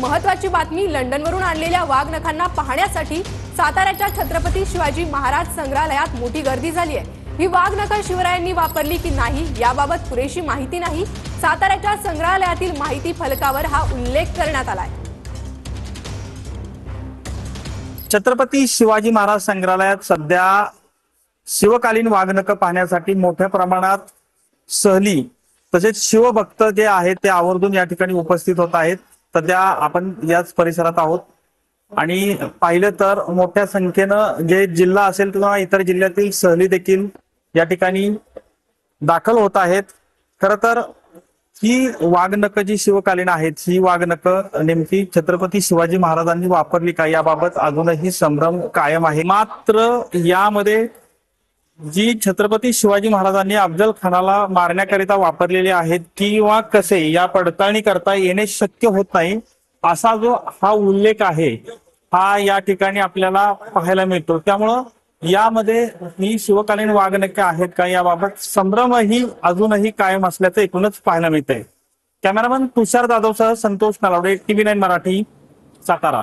महत्त्वाची बातमी, लंडनवरून आणलेल्या वाघनखांना पाहण्यासाठी साताऱ्याच्या छत्रपती शिवाजी महाराज संग्रहालयात मोठी गर्दी झाली आहे। ही वाघनखं शिवरायांनी वापरली की नाही याबाबत पुरेशी माहिती नाही। साताऱ्याच्या संग्रहालयातील माहिती फलकावर हा उल्लेख करण्यात आलाय। छत्रपती शिवाजी महाराज संग्रहालयात सध्या शिवकालीन वाघनखं पाहण्यासाठी मोठ्या प्रमाणात सहली तसेच शिवभक्त जे आहेत ते आवर्जून या ठिकाणी उपस्थित होत आहेत। सध्या आपण याच परिसरात आहोत आणि पाहिलं तर मोठ्या संख्येनं जे जिल्हा असेल किंवा इतर जिल्ह्यातील सहली देखील या ठिकाणी दाखल होत आहेत। खरं तर ही वाघनखं जी शिवकालीन आहेत, ही वाघनखं नेमकी छत्रपती शिवाजी महाराजांनी वापरली का याबाबत अजूनही संभ्रम कायम आहे। मात्र यामध्ये जी छत्रपती शिवाजी महाराजांनी अफजल खानाला मारण्याकरिता वापरलेले आहेत किंवा कसे या पडताळणी करता येणे शक्य होत नाही, असा जो हा उल्लेख आहे हा या ठिकाणी आपल्याला पाहायला मिळतो। त्यामुळं यामध्ये ही शिवकालीन वाघनखं आहेत का याबाबत संभ्रमही अजूनही कायम असल्याचं एकूणच पाहायला मिळतंय। कॅमेरामन तुषार जाधवसह संतोष नलावडे, TV9 मराठी, सातारा।